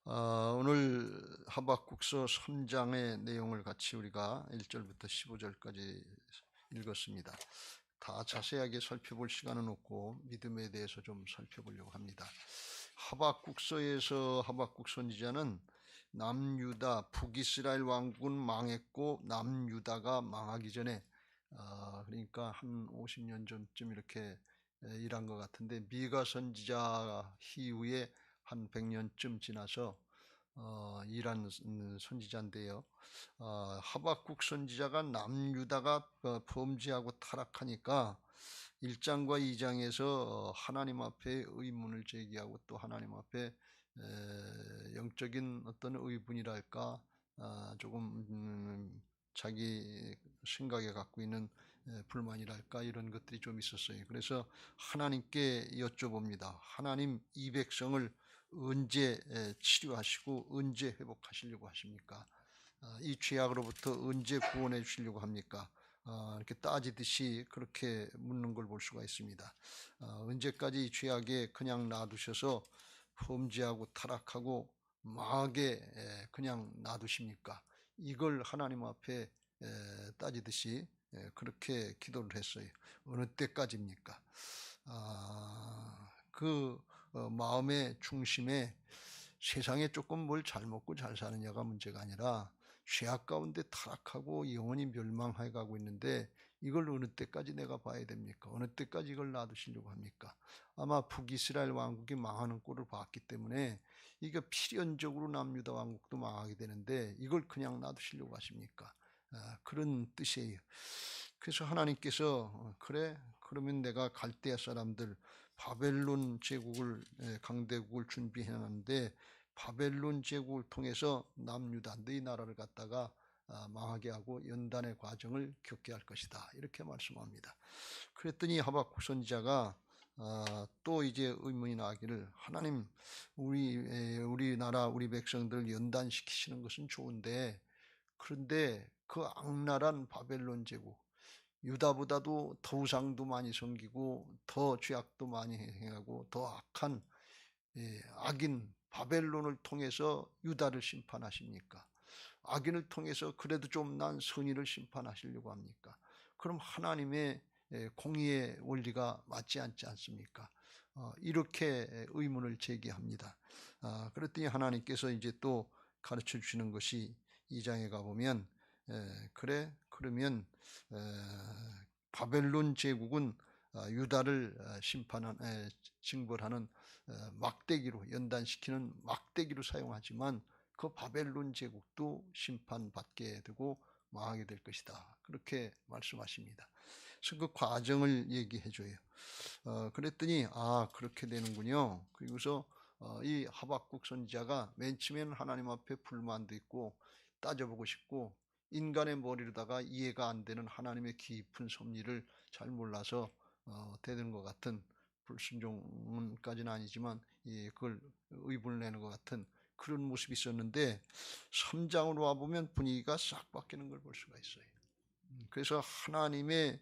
오늘 하박국서 3장의 내용을 같이 우리가 1절부터 15절까지 읽었습니다. 다 자세하게 살펴볼 시간은 없고 믿음에 대해서 좀 살펴보려고 합니다. 하박국서에서 하박국 선지자는 남유다 북이스라엘 왕국은 망했고 남유다가 망하기 전에 그러니까 한 50년 전쯤 이렇게 일한 것 같은데, 미가 선지자 이후에 한 100년쯤 지나서 일한 선지자인데요. 하박국 선지자가 남유다가 범죄하고 타락하니까 1장과 2장에서 하나님 앞에 의문을 제기하고 또 하나님 앞에 영적인 어떤 의분이랄까, 조금 자기 생각에 갖고 있는 불만이랄까, 이런 것들이 좀 있었어요. 그래서 하나님께 여쭤봅니다. 하나님, 이 백성을 언제 치료하시고 언제 회복하시려고 하십니까? 이 죄악으로부터 언제 구원해 주시려고 합니까? 이렇게 따지듯이 그렇게 묻는 걸 볼 수가 있습니다. 언제까지 이 죄악에 그냥 놔두셔서 범죄하고 타락하고 망하게 그냥 놔두십니까? 이걸 하나님 앞에 따지듯이 그렇게 기도를 했어요. 어느 때까지입니까? 그 마음의 중심에 세상에 조금 뭘 잘 먹고 잘 사느냐가 문제가 아니라 죄악 가운데 타락하고 영원히 멸망해 가고 있는데, 이걸 어느 때까지 내가 봐야 됩니까? 어느 때까지 이걸 놔두시려고 합니까? 아마 북이스라엘 왕국이 망하는 꼴을 봤기 때문에 이게 필연적으로 남유다 왕국도 망하게 되는데, 이걸 그냥 놔두시려고 하십니까? 그런 뜻이에요. 그래서 하나님께서 그래, 그러면 내가 갈대아 사람들 바벨론 제국을, 강대국을 준비해놨는데 바벨론 제국을 통해서 남유다 너희 나라를 갖다가 망하게 하고 연단의 과정을 겪게 할 것이다, 이렇게 말씀합니다. 그랬더니 하박국 선지자가 또 이제 의문이 나기를, 하나님, 우리나라 우리 백성들 연단시키시는 것은 좋은데, 그런데 그 악랄한 바벨론 제국, 유다보다도 더 우상도 많이 섬기고 더 죄악도 많이 행하고 더 악한 악인 바벨론을 통해서 유다를 심판하십니까? 악인을 통해서 그래도 좀 난 선의를 심판하시려고 합니까? 그럼 하나님의 공의의 원리가 맞지 않지 않습니까? 이렇게 의문을 제기합니다. 그랬더니 하나님께서 이제 또 가르쳐 주시는 것이 2장에 가보면, 그래, 그러면 바벨론 제국은 유다를 징벌하는 막대기로, 연단시키는 막대기로 사용하지만 그 바벨론 제국도 심판받게 되고 망하게 될 것이다, 그렇게 말씀하십니다. 그래서 그 과정을 얘기해 줘요. 그랬더니 그렇게 되는군요. 그리고서 이 하박국 선지자가 맨 처음에는 하나님 앞에 불만도 있고 따져보고 싶고, 인간의 머리로다가 이해가 안 되는 하나님의 깊은 섭리를 잘 몰라서 되는 것 같은, 불순종까지는 아니지만 그걸 의분을 내는 것 같은 그런 모습이 있었는데, 3장으로 와보면 분위기가 싹 바뀌는 걸 볼 수가 있어요. 그래서 하나님의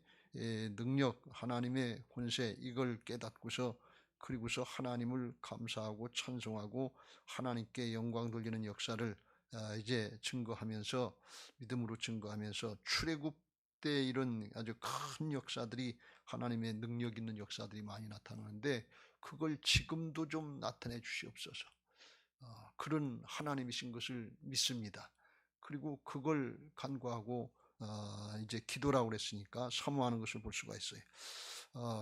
능력, 하나님의 권세, 이걸 깨닫고서, 그리고서 하나님을 감사하고 찬송하고 하나님께 영광 돌리는 역사를 이제 증거하면서, 믿음으로 증거하면서, 출애굽 때 이런 아주 큰 역사들이, 하나님의 능력 있는 역사들이 많이 나타나는데 그걸 지금도 좀 나타내 주시옵소서. 그런 하나님이신 것을 믿습니다. 그리고 그걸 간구하고 이제 기도라고 그랬으니까 사모하는 것을 볼 수가 있어요.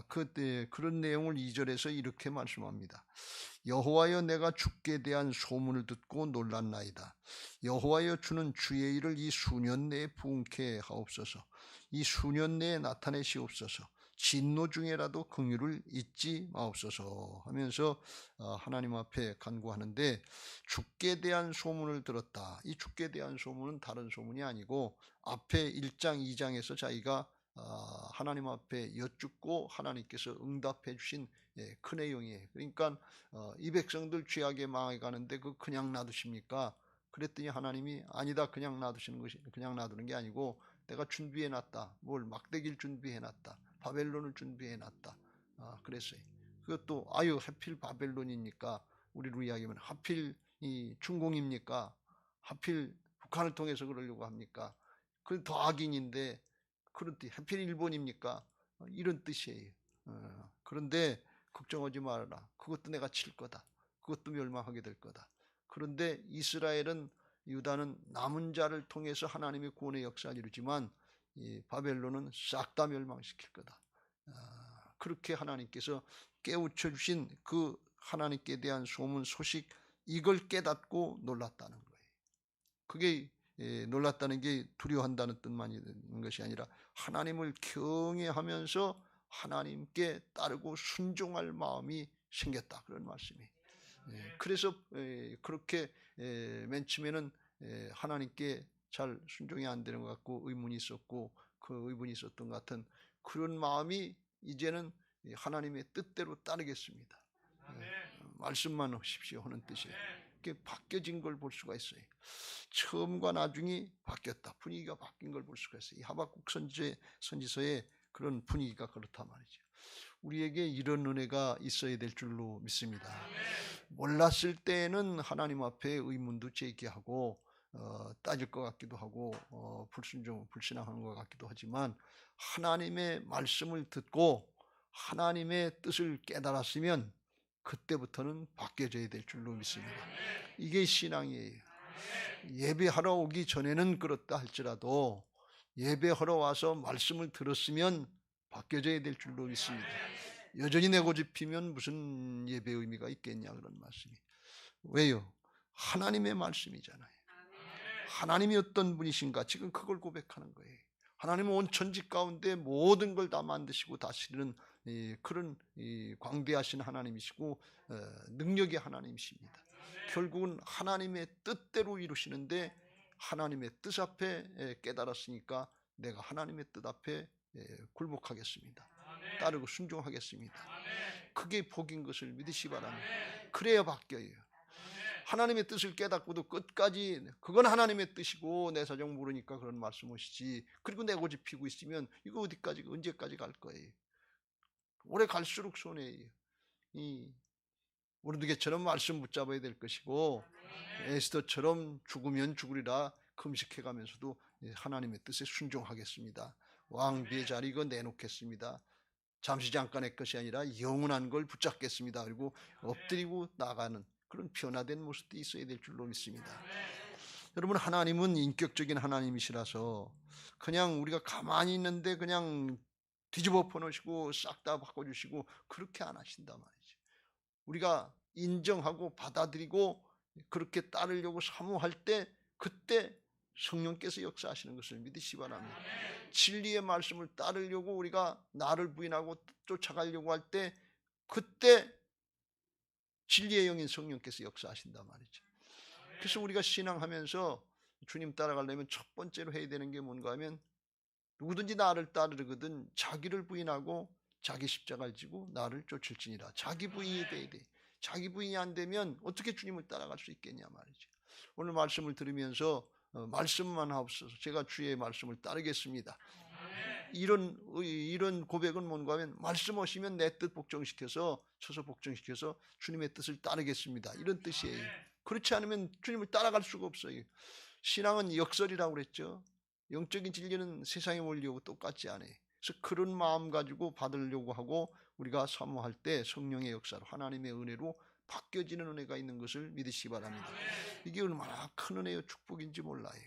그때 그런 내용을 2절에서 이렇게 말씀합니다. 여호와여, 내가 주께 대한 소문을 듣고 놀랐나이다. 여호와여, 주는 주의 일을 이 수년 내에 부응케 하옵소서. 이 수년 내에 나타내시옵소서. 진노 중에라도 긍휼을 잊지 마옵소서 하면서 하나님 앞에 간구하는데, 주께 대한 소문을 들었다. 이 주께 대한 소문은 다른 소문이 아니고 앞에 1장 2장에서 자기가 하나님 앞에 여쭙고 하나님께서 응답해 주신 큰 내용이에요. 그러니까 이 백성들 죄악에 망해 가는데 그 그냥 놔두십니까? 그랬더니 하나님이 아니다, 그냥 놔두시는 것이, 그냥 놔두는 게 아니고 내가 준비해 놨다. 뭘, 막대기를 준비해 놨다. 바벨론을 준비해 놨다. 그랬어요. 그것도 하필 바벨론이니까, 우리로 이야기하면 하필 이 중공입니까? 하필 북한을 통해서 그러려고 합니까? 그 더 악인인데 그런 뜻. 하필 일본입니까? 이런 뜻이에요. 그런데 걱정하지 말아라. 그것도 내가 칠 거다. 그것도 멸망하게 될 거다. 그런데 이스라엘은, 유다는 남은 자를 통해서 하나님의 구원의 역사를 이루지만 이 바벨론은 싹 다 멸망시킬 거다. 그렇게 하나님께서 깨우쳐 주신 그 하나님께 대한 소문 소식, 이걸 깨닫고 놀랐다는 거예요. 그게 놀랐다는 게 두려워한다는 뜻만 있는 것이 아니라 하나님을 경외하면서 하나님께 따르고 순종할 마음이 생겼다, 그런 말씀이. 그래서 그렇게 맨 처음에는 하나님께 잘 순종이 안 되는 것 같고 의문이 있었고, 그 의문이 있었던 것 같은 그런 마음이 이제는 하나님의 뜻대로 따르겠습니다, 말씀만 하십시오 하는 뜻이에요. 이렇게 바뀌어진 걸 볼 수가 있어요. 처음과 나중이 바뀌었다. 분위기가 바뀐 걸 볼 수가 있어요. 이 하박국 선지서의 그런 분위기가 그렇단 말이죠. 우리에게 이런 은혜가 있어야 될 줄로 믿습니다. 몰랐을 때에는 하나님 앞에 의문도 제기하고 따질 것 같기도 하고 불신앙하는 것 같기도 하지만, 하나님의 말씀을 듣고 하나님의 뜻을 깨달았으면 그때부터는 바뀌어져야 될 줄로 믿습니다. 이게 신앙이에요. 예배하러 오기 전에는 그렇다 할지라도 예배하러 와서 말씀을 들었으면 바뀌어져야 될 줄로 믿습니다. 여전히 내고집히면 무슨 예배의 의미가 있겠냐, 그런 말씀이. 왜요? 하나님의 말씀이잖아요. 하나님이 어떤 분이신가, 지금 그걸 고백하는 거예요. 하나님은 온 천지 가운데 모든 걸 다 만드시고 다스리는 그런 광대하신 하나님이시고 능력의 하나님이십니다. 결국은 하나님의 뜻대로 이루시는데, 하나님의 뜻 앞에 깨달았으니까 내가 하나님의 뜻 앞에 굴복하겠습니다. 따르고 순종하겠습니다. 그게 복인 것을 믿으시 바랍니다. 그래야 바뀌어요. 하나님의 뜻을 깨닫고도 끝까지 그건 하나님의 뜻이고 내 사정 모르니까 그런 말씀하시지, 그리고 내 고집 피고 있으면 이거 어디까지, 언제까지 갈 거예요? 오래 갈수록 손해예요. 이 모르드게처럼 말씀 붙잡아야 될 것이고, 에스더처럼 죽으면 죽으리라 금식해가면서도 하나님의 뜻에 순종하겠습니다. 왕비의 자리 이거 내놓겠습니다. 잠시 잠깐의 것이 아니라 영원한 걸 붙잡겠습니다. 그리고 엎드리고 나가는 그런 변화된 모습도 있어야 될 줄로 믿습니다. 여러분, 하나님은 인격적인 하나님이시라서 그냥 우리가 가만히 있는데 그냥 뒤집어 퍼놓으시고 싹 다 바꿔주시고 그렇게 안 하신단 말이죠. 우리가 인정하고 받아들이고 그렇게 따르려고 사모할 때, 그때 성령께서 역사하시는 것을 믿으시 바랍니다. 진리의 말씀을 따르려고 우리가 나를 부인하고 쫓아가려고 할 때, 그때 진리의 영인 성령께서 역사하신단 말이죠. 그래서 우리가 신앙하면서 주님 따라가려면 첫 번째로 해야 되는 게 뭔가 하면, 누구든지 나를 따르거든 자기를 부인하고 자기 십자가를 지고 나를 쫓을지니라. 자기 부인이 돼야 돼. 자기 부인이 안 되면 어떻게 주님을 따라갈 수 있겠냐 말이죠. 오늘 말씀을 들으면서 말씀만 하옵소서, 제가 주의 말씀을 따르겠습니다. 이런 고백은 뭔가 하면, 말씀하시면 내 뜻 복종시켜서 쳐서 복종시켜서 주님의 뜻을 따르겠습니다, 이런 뜻이에요. 그렇지 않으면 주님을 따라갈 수가 없어요. 신앙은 역설이라고 그랬죠. 영적인 진리는 세상의 원리하고 똑같지 않아요. 그래서 그런 마음 가지고 받으려고 하고 우리가 사모할 때 성령의 역사로, 하나님의 은혜로 바뀌어지는 은혜가 있는 것을 믿으시기 바랍니다. 이게 얼마나 큰 은혜요 축복인지 몰라요.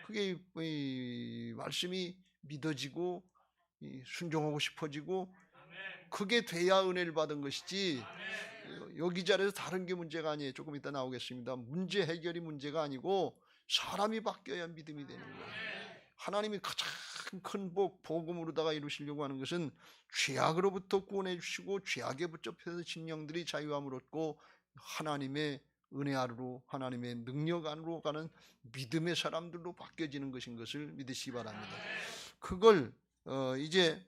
그게 이 말씀이 믿어지고 순종하고 싶어지고 그게 돼야 은혜를 받은 것이지, 여기 자리에서 다른 게 문제가 아니에요. 조금 이따 나오겠습니다. 문제 해결이 문제가 아니고 사람이 바뀌어야 믿음이 되는 거예요. 하나님이 가장 큰 복음으로다가 이루시려고 하는 것은 죄악으로부터 구원해 주시고 죄악에 붙잡혀서 진영들이 자유함을 얻고 하나님의 은혜 아래로, 하나님의 능력 안으로 가는 믿음의 사람들로 바뀌어지는 것인 것을 믿으시기 바랍니다. 그걸 이제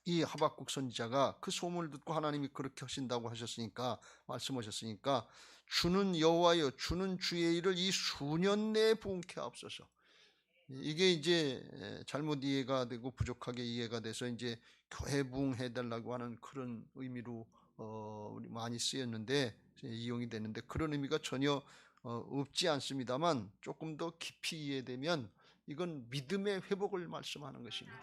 이 하박국 선지자가 그 소문을 듣고 하나님이 그렇게 하신다고 하셨으니까, 말씀하셨으니까, 주는 여호와여, 주는 주의 일을 이 수년 내에 부응케 하옵소서. 이게 이제 잘못 이해가 되고 부족하게 이해가 돼서 이제 교회 부응해 달라고 하는 그런 의미로 우리 많이 쓰였는데 이용이 되는데 그런 의미가 전혀 없지 않습니다만 조금 더 깊이 이해되면 이건 믿음의 회복을 말씀하는 것입니다.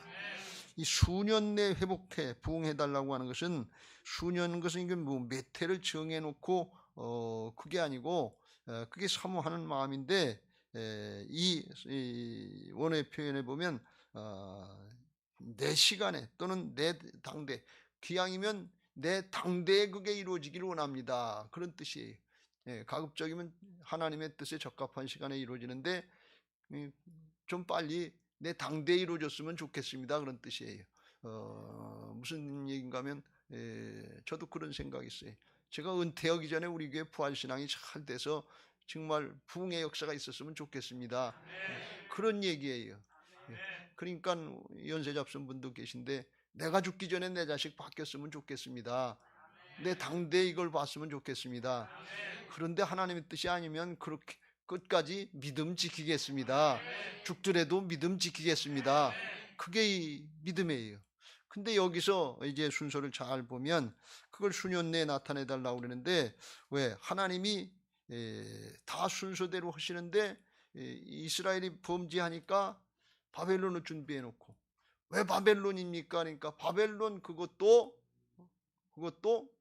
이 수년 내 회복해 부흥해달라고 하는 것은 수년 것은 이게 뭐 몇 해를 정해놓고 그게 아니고 그게 사모하는 마음인데 이 원어의 표현에 보면 내 시간에 또는 내 당대 기왕이면 내 당대에 그게 이루어지기를 원합니다. 그런 뜻이에요. 가급적이면 하나님의 뜻에 적합한 시간에 이루어지는데 좀 빨리 내 당대에 이루어졌으면 좋겠습니다. 그런 뜻이에요. 무슨 얘기인가 하면 저도 그런 생각이 있어요. 제가 은퇴하기 전에 우리 교회 부활신앙이 잘 돼서 정말 부흥의 역사가 있었으면 좋겠습니다. 그런 얘기예요. 그러니까 연세 잡순 분도 계신데 내가 죽기 전에 내 자식 바뀌었으면 좋겠습니다. 내 당대에 이걸 봤으면 좋겠습니다. 그런데 하나님의 뜻이 아니면 그렇게 끝까지 믿음 지키겠습니다. 죽더라도 믿음 지키겠습니다. 그게 이 믿음이에요. 근데 여기서 이제 순서를 잘 보면 그걸 수년 내에 나타내 달라고 그러는데 왜 하나님이 다 순서대로 하시는데 이스라엘이 범죄하니까 바벨론을 준비해 놓고 왜 바벨론입니까? 그러니까 바벨론 그것도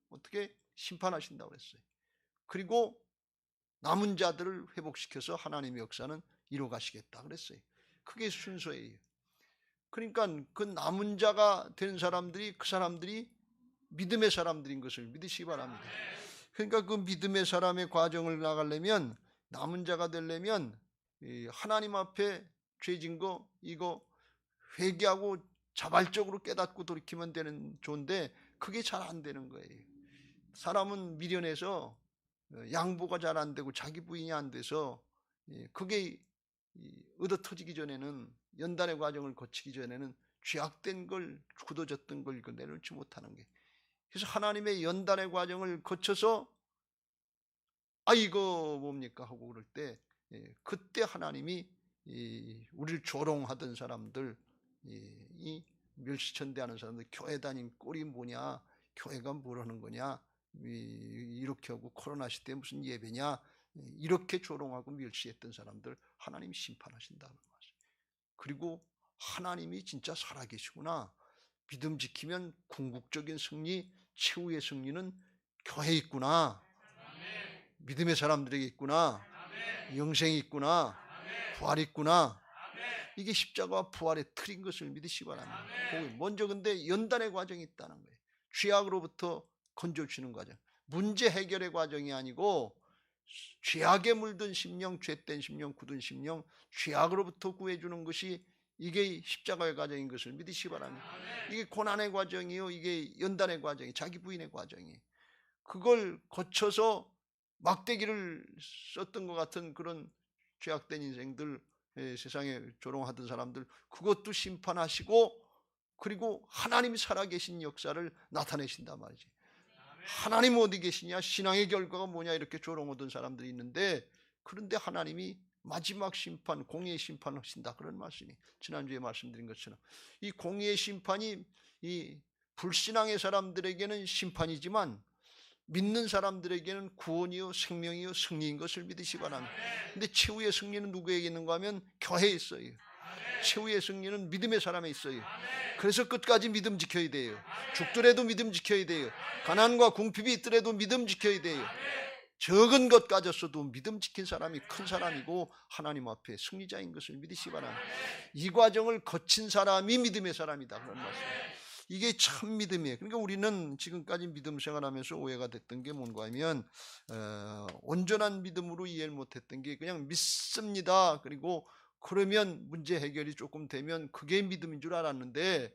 어떻게 심판하신다고 그랬어요. 그리고 남은 자들을 회복시켜서 하나님의 역사는 이루어가시겠다 그랬어요. 그게 순서예요. 그러니까 그 남은 자가 된 사람들이 그 사람들이 믿음의 사람들인 것을 믿으시기 바랍니다. 그러니까 그 믿음의 사람의 과정을 나가려면 남은 자가 되려면 하나님 앞에 죄진 거 이거 회개하고 자발적으로 깨닫고 돌이키면 되는 좋은데 그게 잘 안 되는 거예요. 사람은 미련해서 양보가 잘 안 되고 자기 부인이 안 돼서 그게 얻어 터지기 전에는 연단의 과정을 거치기 전에는 죄악된 걸 굳어졌던 걸 내놓지 못하는 게 그래서 하나님의 연단의 과정을 거쳐서 이거 뭡니까 하고 그럴 때 그때 하나님이 우리를 조롱하던 사람들 이 멸시천대하는 사람들 교회 다닌 꼴이 뭐냐 교회가 뭘 하는 거냐 이렇게 하고 코로나 시대에 무슨 예배냐 이렇게 조롱하고 멸시했던 사람들 하나님이 심판하신다는 말이에요. 그리고 하나님이 진짜 살아계시구나. 믿음 지키면 궁극적인 승리 최후의 승리는 교회에 있구나. 믿음의 사람들에게 있구나. 영생이 있구나. 부활이 있구나. 이게 십자가와 부활의 틀인 것을 믿으시기 바랍니다. 먼저 근데 연단의 과정이 있다는 거예요. 죄악으로부터 건져주시는 과정. 문제 해결의 과정이 아니고 죄악에 물든 심령, 죄된 심령, 굳은 심령, 죄악으로부터 구해주는 것이 이게 십자가의 과정인 것을 믿으시기 바랍니다. 이게 고난의 과정이요. 이게 연단의 과정이 자기 부인의 과정이 그걸 거쳐서 막대기를 썼던 것 같은 그런 죄악된 인생들 세상에 조롱하던 사람들 그것도 심판하시고 그리고 하나님이 살아계신 역사를 나타내신단 말이지. 하나님 어디 계시냐 신앙의 결과가 뭐냐 이렇게 조롱하던 사람들이 있는데 그런데 하나님이 마지막 심판 공의의 심판을 하신다 그런 말씀이 지난주에 말씀드린 것처럼 이 공의의 심판이 이 불신앙의 사람들에게는 심판이지만 믿는 사람들에게는 구원이요 생명이요 승리인 것을 믿으시기 바랍니다. 근데 최후의 승리는 누구에게 있는가 하면 교회에 있어요. 최후의 승리는 믿음의 사람에 있어요. 그래서 끝까지 믿음 지켜야 돼요. 죽더라도 믿음 지켜야 돼요. 가난과 궁핍이 있더라도 믿음 지켜야 돼요. 적은 것 가졌어도 믿음 지킨 사람이 큰 사람이고 하나님 앞에 승리자인 것을 믿으시기 바랍니다. 이 과정을 거친 사람이 믿음의 사람이다 그런 말씀입니다. 이게 참 믿음이에요. 그러니까 우리는 지금까지 믿음 생활하면서 오해가 됐던 게 뭔가 하면 온전한 믿음으로 이해를 못했던 게 그냥 믿습니다. 그리고 그러면 문제 해결이 조금 되면 그게 믿음인 줄 알았는데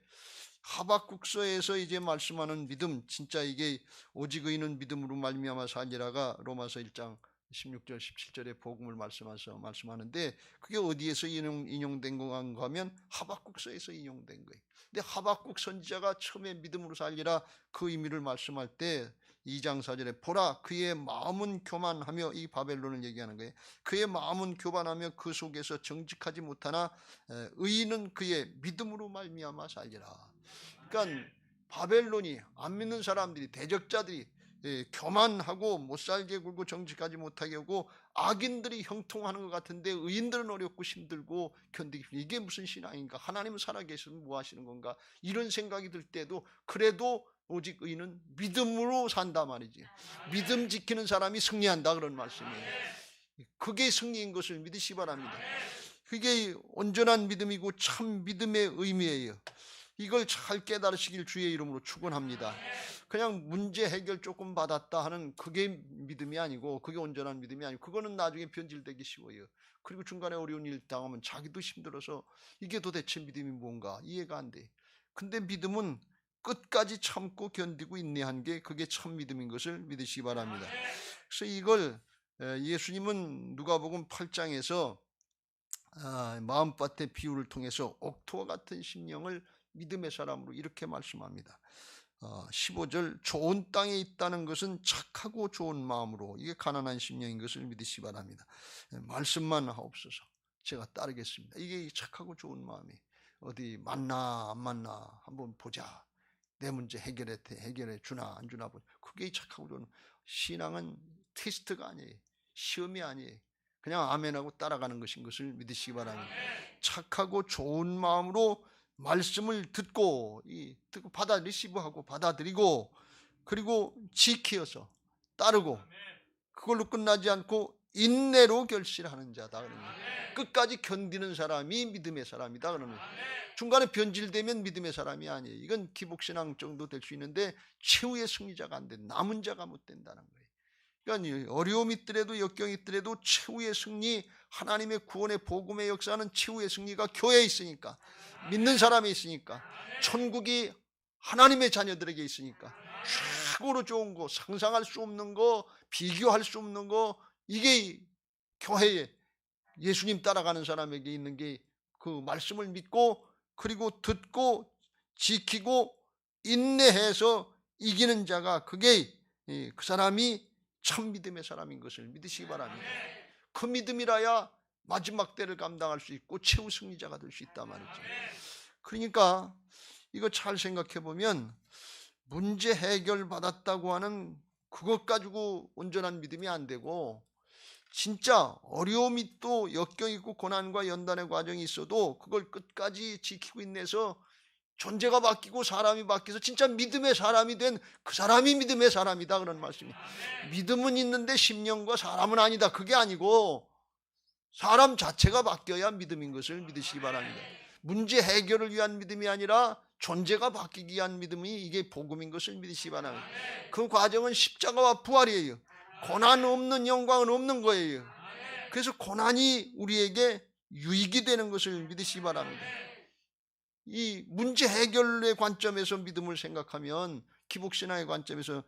하박국서에서 이제 말씀하는 믿음 진짜 이게 오직 의인은 믿음으로 말미암아 살리라가 로마서 1장 16절 17절에 복음을 말씀하는데 그게 어디에서 인용된 건가 하면 하박국서에서 인용된 거예요. 근데 하박국 선지자가 처음에 믿음으로 살리라 그 의미를 말씀할 때 2장 4절에 보라 그의 마음은 교만하며 이 바벨론을 얘기하는 거예요. 그의 마음은 교만하며 그 속에서 정직하지 못하나 의인은 그의 믿음으로 말미암아 살리라. 그러니까 바벨론이 안 믿는 사람들이, 대적자들이 교만하고 못살게 굴고 정직하지 못하게 하고 악인들이 형통하는 것 같은데 의인들은 어렵고 힘들고 견디기 힘들고, 이게 무슨 신앙인가? 하나님은 살아계시면 뭐 하시는 건가? 이런 생각이 들 때도 그래도 오직 의인은 믿음으로 산다 말이지. 믿음 지키는 사람이 승리한다, 그런 말씀이에요. 그게 승리인 것을 믿으시기 바랍니다. 그게 온전한 믿음이고 참 믿음의 의미예요. 이걸 잘 깨달으시길 주의 이름으로 축원합니다. 그냥 문제 해결 조금 받았다 하는 그게 믿음이 아니고, 그게 온전한 믿음이 아니고, 그거는 나중에 변질되기 쉬워요. 그리고 중간에 어려운 일 당하면 자기도 힘들어서 이게 도대체 믿음이 뭔가 이해가 안 돼. 근데 믿음은 끝까지 참고 견디고 인내한 게 그게 참 믿음인 것을 믿으시기 바랍니다. 그래서 이걸 예수님은 누가복음 8장에서 마음밭의 비유를 통해서 옥토와 같은 심령을 믿음의 사람으로 이렇게 말씀합니다. 15절, 좋은 땅에 있다는 것은 착하고 좋은 마음으로, 이게 가난한 심령인 것을 믿으시기 바랍니다. 말씀만 하옵소서, 제가 따르겠습니다. 이게 착하고 좋은 마음이, 어디 만나 안 만나 한번 보자, 내 문제 해결해 주나 안 주나 보자, 그게 착하고 좋은. 신앙은 테스트가 아니에요. 시험이 아니에요. 그냥 아멘하고 따라가는 것인 것을 믿으시기 바랍니다. 착하고 좋은 마음으로 말씀을 듣고 리시브하고 받아들이고, 그리고 지키어서 따르고, 그걸로 끝나지 않고 인내로 결실하는 자다. 끝까지 견디는 사람이 믿음의 사람이다. 그러는 중간에 변질되면 믿음의 사람이 아니에요. 이건 기복신앙 정도 될 수 있는데 최후의 승리자가 안 돼. 남은 자가 못 된다는 거예요. 그러니까 어려움이 있더라도 역경이 있더라도 최후의 승리, 하나님의 구원의 복음의 역사는 최후의 승리가 교회에 있으니까, 믿는 사람이 있으니까, 천국이 하나님의 자녀들에게 있으니까, 최고로 좋은 거, 상상할 수 없는 거, 비교할 수 없는 거, 이게 교회에 예수님 따라가는 사람에게 있는 게, 그 말씀을 믿고 그리고 듣고 지키고 인내해서 이기는 자가, 그게 그 사람이 참 믿음의 사람인 것을 믿으시기 바랍니다. 그 믿음이라야 마지막 때를 감당할 수 있고 최후 승리자가 될 수 있단 말이죠. 그러니까 이거 잘 생각해 보면, 문제 해결 받았다고 하는 그것 가지고 온전한 믿음이 안 되고, 진짜 어려움이 또 역경이 있고 고난과 연단의 과정이 있어도 그걸 끝까지 지키고 인내해서 존재가 바뀌고 사람이 바뀌어서 진짜 믿음의 사람이 된 그 사람이 믿음의 사람이다, 그런 말씀이에요. 믿음은 있는데 심령과 사람은 아니다, 그게 아니고 사람 자체가 바뀌어야 믿음인 것을 믿으시기 바랍니다. 문제 해결을 위한 믿음이 아니라 존재가 바뀌기 위한 믿음이, 이게 복음인 것을 믿으시기 바랍니다. 그 과정은 십자가와 부활이에요. 고난 없는 영광은 없는 거예요. 그래서 고난이 우리에게 유익이 되는 것을 믿으시기 바랍니다. 이 문제 해결의 관점에서 믿음을 생각하면, 기복신앙의 관점에서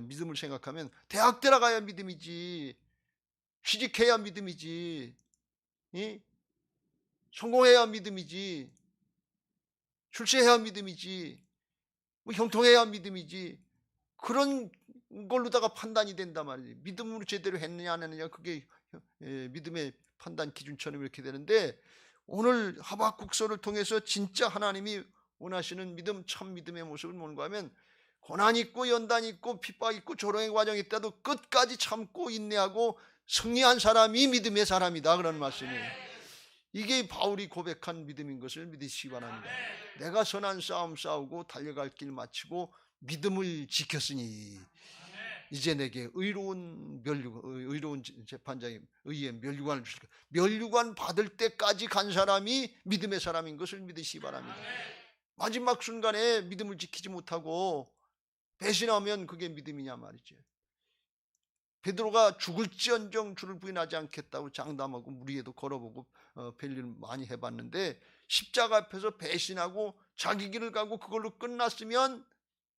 믿음을 생각하면, 대학 들어가야 믿음이지, 취직해야 믿음이지, 성공해야 믿음이지, 출세해야 믿음이지, 뭐 형통해야 믿음이지, 그런 걸로다가 판단이 된단 말이에요. 믿음으로 제대로 했느냐 안 했느냐, 그게 믿음의 판단 기준처럼 이렇게 되는데, 오늘 하박국서를 통해서 진짜 하나님이 원하시는 믿음, 참 믿음의 모습을 뭔가 하면, 고난 있고 연단 있고 핍박 있고 조롱의 과정이 있다도 끝까지 참고 인내하고 승리한 사람이 믿음의 사람이다, 그런 말씀이에요. 이게 바울이 고백한 믿음인 것을 믿으시기 바랍니다. 내가 선한 싸움 싸우고 달려갈 길 마치고 믿음을 지켰으니 이제 내게 의로운 재판장의 의의 면류관을 주실 거예요. 면류관 받을 때까지 간 사람이 믿음의 사람인 것을 믿으시기 바랍니다. 마지막 순간에 믿음을 지키지 못하고 배신하면 그게 믿음이냐 말이죠. 베드로가 죽을지언정 주를 부인하지 않겠다고 장담하고 물 위에도 걸어보고 별일 많이 해봤는데, 십자가 앞에서 배신하고 자기 길을 가고 그걸로 끝났으면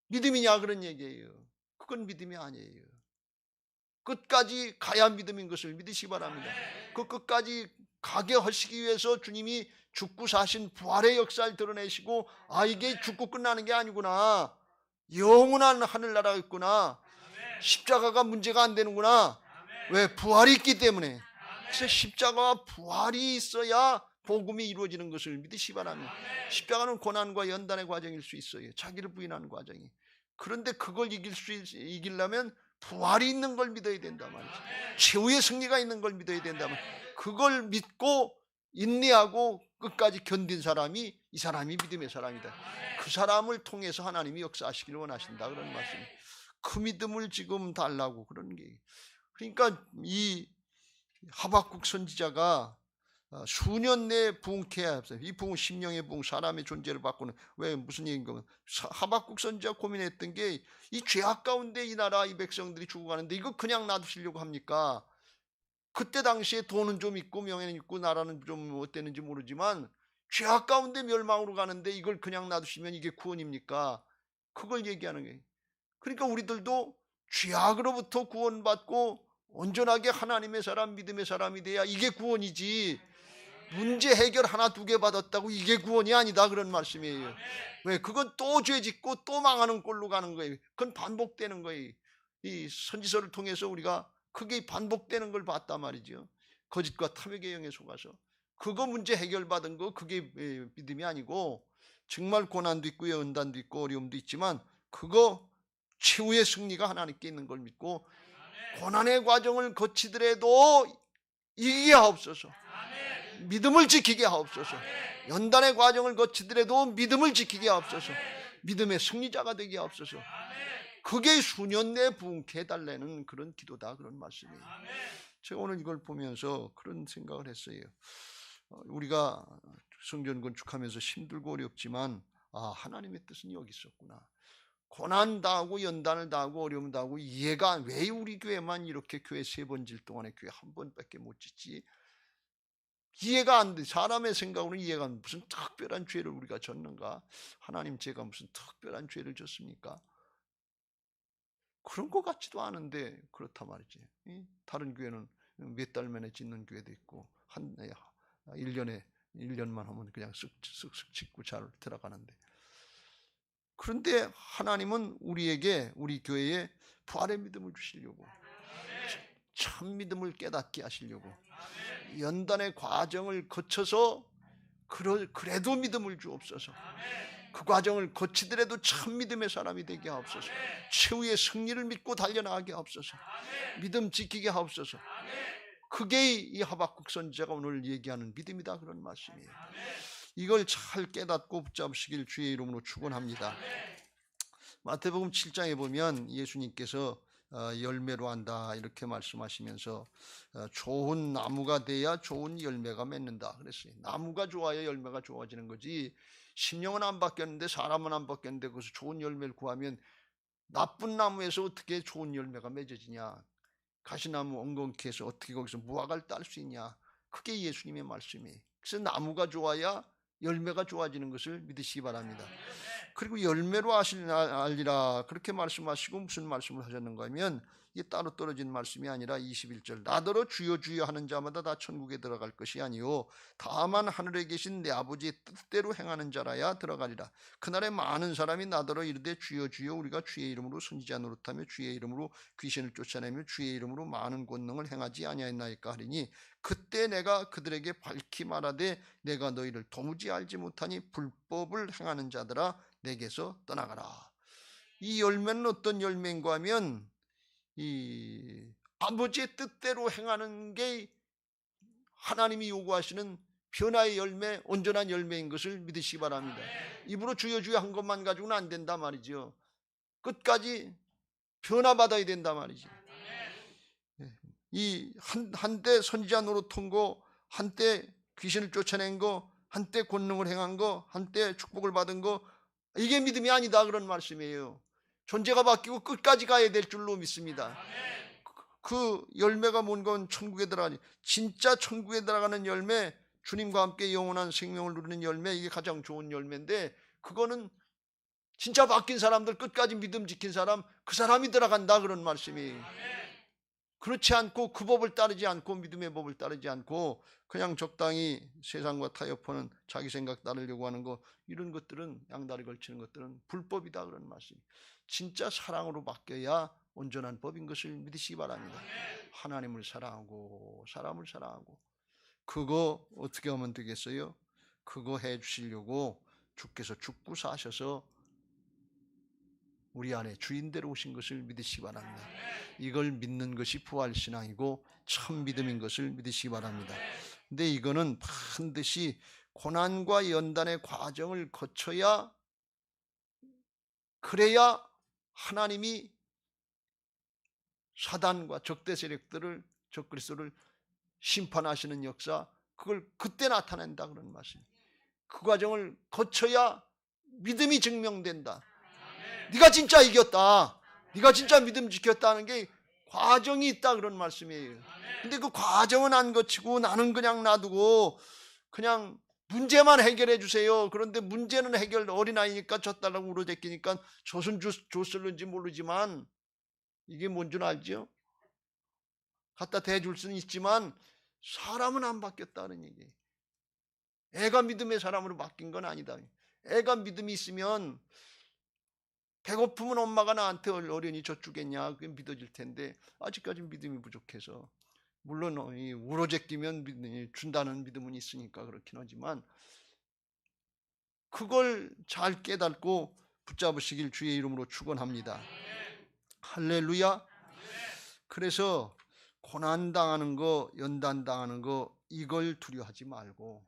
믿음이냐, 그런 얘기예요. 그건 믿음이 아니에요. 끝까지 가야 믿음인 것을 믿으시기 바랍니다. 그 끝까지 가게 하시기 위해서 주님이 죽고 사신 부활의 역사를 드러내시고, 이게 죽고 끝나는 게 아니구나, 영원한 하늘나라가 있구나, 십자가가 문제가 안 되는구나. 왜? 부활이 있기 때문에. 그래서 십자가와 부활이 있어야 복음이 이루어지는 것을 믿으시기 바랍니다. 십자가는 고난과 연단의 과정일 수 있어요. 자기를 부인하는 과정이. 그런데 그걸 이기려면 부활이 있는 걸 믿어야 된단 말이죠. 최후의 승리가 있는 걸 믿어야 된단 말이죠. 그걸 믿고 인내하고 끝까지 견딘 사람이 이 사람이 믿음의 사람이다. 그 사람을 통해서 하나님이 역사하시기를 원하신다, 그런 말씀이에요. 그 믿음을 지금 달라고 그런 게. 그러니까 이 하박국 선지자가 수년 내에 부흥케야 했어요. 이 부흥, 심령의 부흥, 사람의 존재를 바꾸는, 왜 무슨 얘기인가? 하박국 선지자 고민했던 게 이 죄악 가운데 이 나라 이 백성들이 죽어가는데 이거 그냥 놔두시려고 합니까? 그때 당시에 돈은 좀 있고 명예는 있고 나라는 좀 어땠는지 모르지만 죄악 가운데 멸망으로 가는데 이걸 그냥 놔두시면 이게 구원입니까? 그걸 얘기하는 거예요. 그러니까 우리들도 죄악으로부터 구원받고 온전하게 하나님의 사람, 믿음의 사람이 돼야 이게 구원이지, 문제 해결 하나 두 개 받았다고 이게 구원이 아니다, 그런 말씀이에요. 왜? 그건 또 죄 짓고 또 망하는 꼴로 가는 거예요. 그건 반복되는 거예요. 이 선지서를 통해서 우리가 그게 반복되는 걸 봤단 말이죠. 거짓과 탐욕의 영에 속아서. 그거 문제 해결받은 거 그게 믿음이 아니고, 정말 고난도 있고 연단도 있고 어려움도 있지만 그거 최후의 승리가 하나님께 있는 걸 믿고 고난의 과정을 거치더라도 이기게 하옵소서. 믿음을 지키게 하옵소서. 연단의 과정을 거치더라도 믿음을 지키게 하옵소서. 믿음의 승리자가 되게 하옵소서. 그게 수년 내에 부흥케 해달라는 그런 기도다, 그런 말씀이에요. 제가 오늘 이걸 보면서 그런 생각을 했어요. 우리가 성전 건축하면서 힘들고 어렵지만 하나님의 뜻은 여기 있었구나. 고난 당하고 연단을 당하고 어려움 당하고 이해가, 왜 우리 교회만 이렇게 교회 3번 질 동안에 교회 한 번밖에 못 짓지? 이해가 안 돼. 사람의 생각으로는 이해가 안 돼. 무슨 특별한 죄를 우리가 졌는가? 하나님, 제가 무슨 특별한 죄를 졌습니까? 그런 것 같지도 않은데 그렇단 말이지. 다른 교회는 몇 달 만에 짓는 교회도 있고 1년만 하면 그냥 쓱쓱쓱 짓고 잘 들어가는데, 그런데 하나님은 우리에게, 우리 교회에 부활의 믿음을 주시려고, 참 믿음을 깨닫게 하시려고, 연단의 과정을 거쳐서 그래도 믿음을 주옵소서. 그 과정을 거치더라도 참 믿음의 사람이 되게 하옵소서. 최후의 승리를 믿고 달려나가게 하옵소서. 믿음 지키게 하옵소서. 그게 이 하박국 선지자가 오늘 얘기하는 믿음이다, 그런 말씀이에요. 이걸 잘 깨닫고 붙잡으시길 주의 이름으로 축원합니다. 마태복음 7장에 보면 예수님께서 열매로 한다 이렇게 말씀하시면서 좋은 나무가 돼야 좋은 열매가 맺는다 그랬어요. 나무가 좋아야 열매가 좋아지는 거지, 심령은 안 바뀌었는데 사람은 안 바뀌었는데 거기서 좋은 열매를 구하면 나쁜 나무에서 어떻게 좋은 열매가 맺어지냐? 가시나무 엉겅퀴 해서 어떻게 거기서 무화과를 딸 수 있냐? 그게 예수님의 말씀이에요. 그래서 나무가 좋아야 열매가 좋아지는 것을 믿으시기 바랍니다. 그리고 열매로 알리라 그렇게 말씀하시고 무슨 말씀을 하셨는가 하면, 이게 따로 떨어진 말씀이 아니라 21절, 나더러 주여 주여 하는 자마다 다 천국에 들어갈 것이 아니요 다만 하늘에 계신 내 아버지의 뜻대로 행하는 자라야 들어가리라. 그날에 많은 사람이 나더러 이르되 주여 주여 우리가 주의 이름으로 선지자 노릇하며 주의 이름으로 귀신을 쫓아내며 주의 이름으로 많은 권능을 행하지 아니하였나이까 하리니, 그때 내가 그들에게 밝히 말하되 내가 너희를 도무지 알지 못하니 불법을 행하는 자들아 내게서 떠나가라. 이 열매는 어떤 열매인가 하면 이 아버지의 뜻대로 행하는 게 하나님이 요구하시는 변화의 열매, 온전한 열매인 것을 믿으시기 바랍니다. 입으로 주여 주여 한 것만 가지고는 안 된다 말이죠. 끝까지 변화받아야 된다 말이죠. 이 한때 선지자 노릇한 거, 한때 귀신을 쫓아낸 거, 한때 권능을 행한 거, 한때 축복을 받은 거, 이게 믿음이 아니다, 그런 말씀이에요. 존재가 바뀌고 끝까지 가야 될 줄로 믿습니다. 그 열매가 뭔 건 천국에 들어가니, 진짜 천국에 들어가는 열매, 주님과 함께 영원한 생명을 누리는 열매, 이게 가장 좋은 열매인데, 그거는 진짜 바뀐 사람들, 끝까지 믿음 지킨 사람, 그 사람이 들어간다, 그런 말씀이에요. 그렇지 않고 그 법을 따르지 않고 믿음의 법을 따르지 않고 그냥 적당히 세상과 타협하는 자기 생각 따르려고 하는 거, 이런 것들은, 양다리 걸치는 것들은 불법이다, 그런 말씀. 진짜 사랑으로 바뀌어야 온전한 법인 것을 믿으시기 바랍니다. 하나님을 사랑하고 사람을 사랑하고 그거 어떻게 하면 되겠어요? 그거 해 주시려고 주께서 죽고 사셔서 우리 안에 주인대로 오신 것을 믿으시기 바랍니다. 이걸 믿는 것이 부활신앙이고 참 믿음인 것을 믿으시기 바랍니다. 근데 이거는 반드시 고난과 연단의 과정을 거쳐야, 그래야 하나님이 사단과 적대 세력들을, 적그리스도를 심판하시는 역사, 그걸 그때 나타낸다 그런 말씀이에요. 그 과정을 거쳐야 믿음이 증명된다. 네가 진짜 이겼다, 네가 진짜 믿음 지켰다는 게 과정이 있다 그런 말씀이에요. 근데 그 과정은 안 거치고 나는 그냥 놔두고 그냥 문제만 해결해 주세요. 그런데 문제는 해결, 어린아이니까 젖달라고 울어대끼니까 젖은 줬을는지 모르지만 이게 뭔 줄 알죠? 갖다 대줄 수는 있지만 사람은 안 바뀌었다는 얘기예요. 애가 믿음의 사람으로 바뀐 건 아니다. 애가 믿음이 있으면 배고프면 엄마가 나한테 어련히 젖주겠냐, 그게 믿어질 텐데 아직까지 믿음이 부족해서, 물론 울어제끼면 준다는 믿음은 있으니까 그렇긴 하지만 그걸 잘 깨닫고 붙잡으시길 주의 이름으로 축원합니다. 할렐루야. 그래서 고난당하는 거, 연단당하는 거, 이걸 두려워하지 말고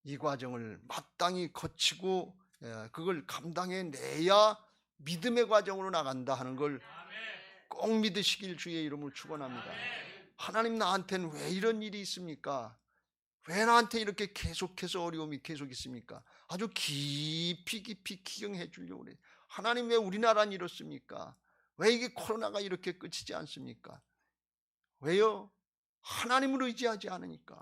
이 과정을 마땅히 거치고 그걸 감당해내야 믿음의 과정으로 나간다 하는 걸 꼭 믿으시길 주의 이름으로 축원합니다. 하나님, 나한테는 왜 이런 일이 있습니까? 왜 나한테 이렇게 계속해서 어려움이 계속 있습니까? 아주 깊이 기경해 주려고 그래요. 하나님, 왜 우리나라는 이렇습니까? 왜 이게 코로나가 이렇게 끝이지 않습니까? 왜요? 하나님을 의지하지 않으니까.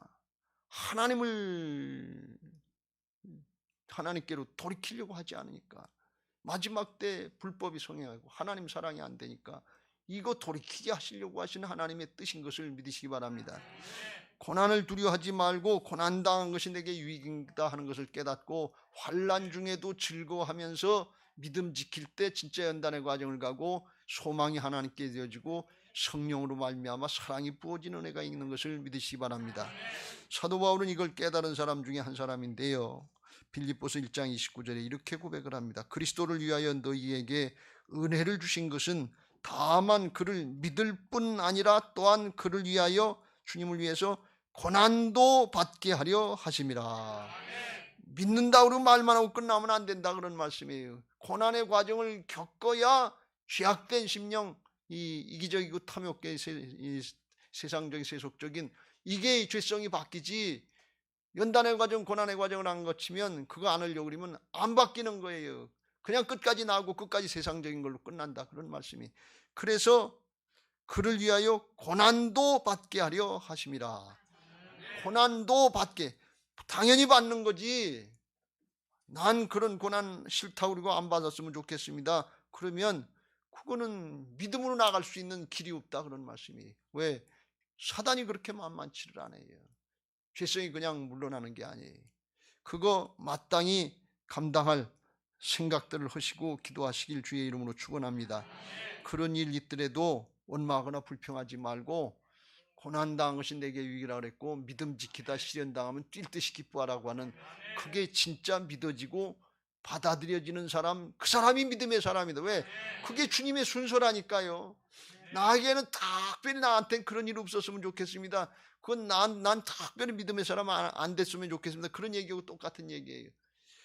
하나님께로 돌이키려고 하지 않으니까. 마지막 때 불법이 성행하고 하나님 사랑이 안 되니까 이거 돌이키게 하시려고 하시는 하나님의 뜻인 것을 믿으시기 바랍니다. 고난을 두려워하지 말고 고난당한 것이 내게 유익이다 하는 것을 깨닫고 환난 중에도 즐거워하면서 믿음 지킬 때 진짜 연단의 과정을 가고 소망이 하나님께 되어지고 성령으로 말미암아 사랑이 부어지는 은혜가 있는 것을 믿으시기 바랍니다. 사도 바울은 이걸 깨달은 사람 중에 한 사람인데요, 빌립보서 1장 29절에 이렇게 고백을 합니다. 그리스도를 위하여 너희에게 은혜를 주신 것은 다만 그를 믿을 뿐 아니라 또한 그를 위하여, 주님을 위해서 고난도 받게 하려 하심이라. 믿는다 그러고 말만 하고 끝나면 안 된다 그런 말씀이에요. 고난의 과정을 겪어야 죄악된 심령, 이 이기적이고 탐욕계, 세상적인 세속적인 이게 죄성이 바뀌지, 연단의 과정, 고난의 과정을 안 거치면, 그거 안 하려고 그러면 안 바뀌는 거예요. 그냥 끝까지 나오고 끝까지 세상적인 걸로 끝난다 그런 말씀이. 그래서 그를 위하여 고난도 받게 하려 하심이라. 고난도 받게, 당연히 받는 거지. 난 그런 고난 싫다고 그러고 안 받았으면 좋겠습니다. 그러면 그거는 믿음으로 나갈 수 있는 길이 없다 그런 말씀이. 왜? 사단이 그렇게 만만치를 않아요. 죄성이 그냥 물러나는 게 아니에요. 그거 마땅히 감당할 생각들을 하시고 기도하시길 주의 이름으로 축원합니다. 그런 일 있더라도 원망하거나 불평하지 말고, 고난당한 것이 내게 유익이라 그랬고 믿음 지키다 시련당하면 뛸 듯이 기뻐하라고 하는, 그게 진짜 믿어지고 받아들여지는 사람, 그 사람이 믿음의 사람이다. 왜? 그게 주님의 순서라니까요. 나에게는 특별히 나한테는 그런 일 없었으면 좋겠습니다. 그건 난 특별히 믿음의 사람 안 됐으면 좋겠습니다. 그런 얘기하고 똑같은 얘기예요.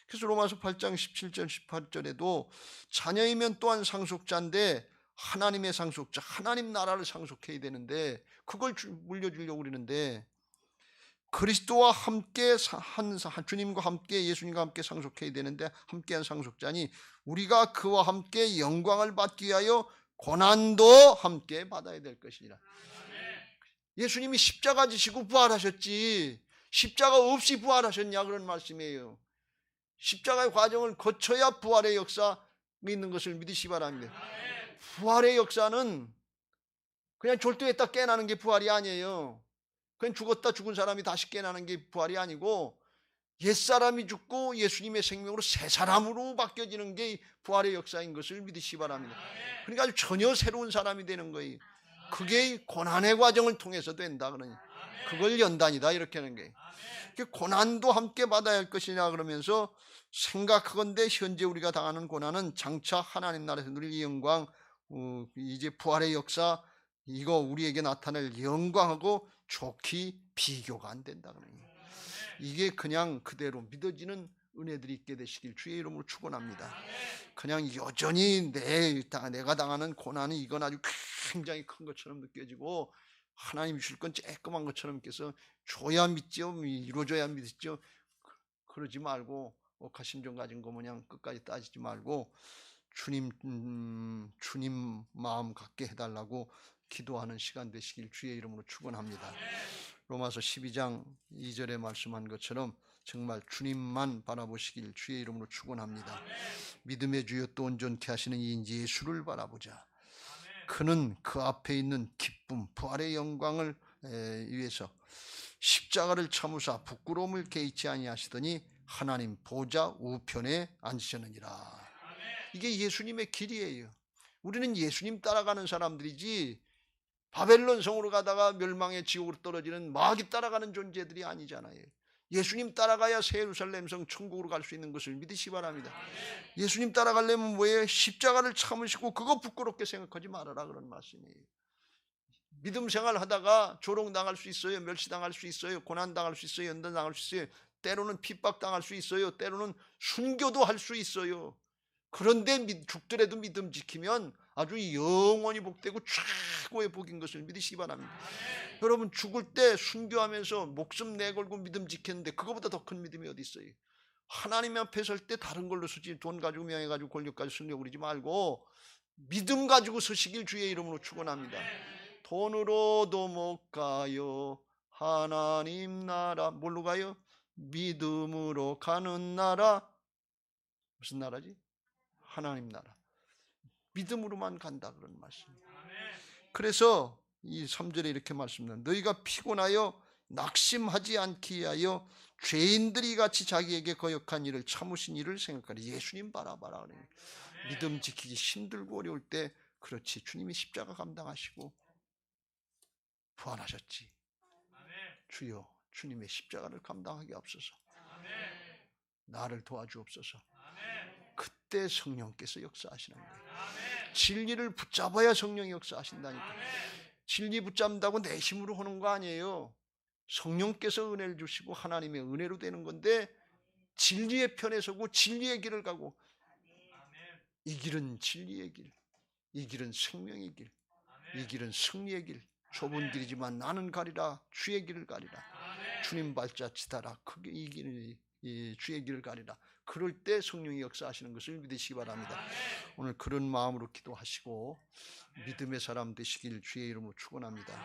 그래서 로마서 8장 17절 18절에도 자녀이면 또한 상속자인데, 하나님의 상속자, 하나님 나라를 상속해야 되는데 그걸 물려주려고 그러는데, 그리스도와 함께 주님과 함께 예수님과 함께 상속해야 되는데 함께한 상속자니 우리가 그와 함께 영광을 받기 위하여 고난도 함께 받아야 될 것이니라. 예수님이 십자가 지시고 부활하셨지 십자가 없이 부활하셨냐 그런 말씀이에요. 십자가의 과정을 거쳐야 부활의 역사 있는 것을 믿으시기 바랍니다. 부활의 역사는 그냥 졸도했다 깨나는 게 부활이 아니에요. 그냥 죽었다 죽은 사람이 다시 깨나는 게 부활이 아니고, 옛사람이 죽고 예수님의 생명으로 새 사람으로 바뀌어지는 게 부활의 역사인 것을 믿으시기 바랍니다. 그러니까 아주 전혀 새로운 사람이 되는 거예요. 그게 고난의 과정을 통해서 된다 그러니. 그걸 연단이다 이렇게 하는 거예요. 고난도 함께 받아야 할 것이냐 그러면서 생각하건대 현재 우리가 당하는 고난은 장차 하나님 나라에서 누릴 영광, 이제 부활의 역사, 이거 우리에게 나타날 영광하고 좋게 비교가 안 된다 그러는 거예요. 이게 그냥 그대로 믿어지는 은혜들이 있게 되시길 주의 이름으로 축원합니다. 그냥 여전히 내가 당하는 고난이 이건 아주 굉장히 큰 것처럼 느껴지고 하나님 주실 건 쬐끄만 것처럼 느껴서 줘야 믿죠, 이루어져야 믿죠. 그러지 말고 억하심정 가진 거 모양 끝까지 따지지 말고 주님 마음 갖게 해달라고 기도하는 시간 되시길 주의 이름으로 축원합니다. 로마서 12장 2절에 말씀한 것처럼 정말 주님만 바라보시길 주의 이름으로 축원합니다. 믿음의 주여 또 온전케 하시는 이 예수를 바라보자. 그는 그 앞에 있는 기쁨, 부활의 영광을 위해서 십자가를 참으사 부끄러움을 개의치 아니하시더니 하나님 보좌 우편에 앉으셨느니라. 이게 예수님의 길이에요. 우리는 예수님 따라가는 사람들이지 바벨론 성으로 가다가 멸망의 지옥으로 떨어지는 마귀 따라가는 존재들이 아니잖아요. 예수님 따라가야 새 예루살렘 성 천국으로 갈 수 있는 것을 믿으시기 바랍니다. 예수님 따라가려면 뭐예요? 십자가를 참으시고 그거 부끄럽게 생각하지 말아라 그런 말씀이에요. 믿음 생활 하다가 조롱당할 수 있어요. 멸시당할 수 있어요. 고난당할 수 있어요. 연단당할 수 있어요. 때로는 핍박당할 수 있어요. 때로는 순교도 할 수 있어요. 그런데 죽더라도 믿음 지키면 아주 영원히 복되고 최고의 복인 것을 믿으시기 바랍니다. 여러분 죽을 때 순교하면서 목숨 내걸고 믿음 지켰는데 그거보다 더 큰 믿음이 어디 있어요? 하나님 앞에 설 때 다른 걸로 서지 돈 가지고 명예 가지고 권력 가지고 쓰려고 그러지 말고 믿음 가지고 서시길 주의 이름으로 축원합니다. 돈으로도 못 가요 하나님 나라. 뭘로 가요? 믿음으로 가는 나라. 무슨 나라지? 하나님 나라. 믿음으로만 간다 그런 말씀이에요. 그래서 이 3절에 이렇게 말씀합니다. 너희가 피곤하여 낙심하지 않기 위하여 죄인들이 같이 자기에게 거역한 일을 참으신 일을 생각하라. 예수님 바라봐라. 그래요. 믿음 지키기 힘들고 어려울 때 그렇지 주님이 십자가 감당하시고 부활하셨지. 주여 주님의 십자가를 감당하게 없어서 나를 도와주옵소서. 그때 성령께서 역사하시는 거예요. 진리를 붙잡아야 성령이 역사하신다니까. 진리 붙잡는다고 내 힘으로 하는 거 아니에요. 성령께서 은혜를 주시고 하나님의 은혜로 되는 건데 진리의 편에 서고 진리의 길을 가고 이 길은 진리의 길, 이 길은 생명의 길, 이 길은 승리의 길. 좁은 길이지만 나는 가리라. 주의 길을 가리라. 주님 발자 치다라. 크게 이 길을 주의 길을 가리라. 그럴 때 성령이 역사하시는 것을 믿으시기 바랍니다. 오늘 그런 마음으로 기도하시고 믿음의 사람 되시길 주의 이름으로 축원합니다.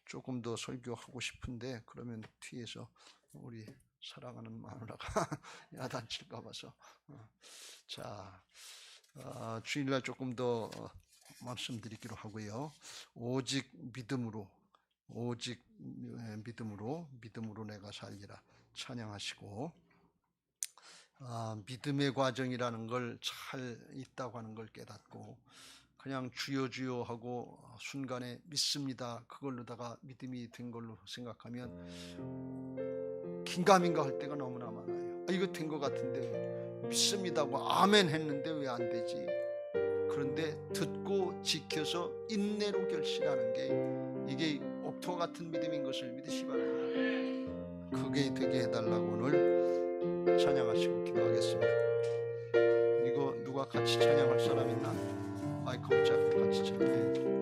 조금 더 설교하고 싶은데 그러면 뒤에서 우리 사랑하는 마누라가 야단칠까 봐서 자 주일날 조금 더 말씀드리기로 하고요. 오직 믿음으로 믿음으로 내가 살리라 찬양하시고 믿음의 과정이라는 걸 잘 있다고 하는 걸 깨닫고 그냥 주여 주여 하고 순간에 믿습니다 그걸로다가 믿음이 된 걸로 생각하면 긴가민가 할 때가 너무나 많아요. 이거 된 것 같은데 믿습니다고 아멘 했는데 왜 안 되지? 그런데 듣고 지켜서 인내로 결실하는 게 이게 옥토 같은 믿음인 것을 믿으시기 바랍니다. 그게 되게 해달라고 오늘 찬양하시고 기도하겠습니다. 이거 누가 같이 찬양할 사람 있나? 마이크 붙잡고 같이 찬양해.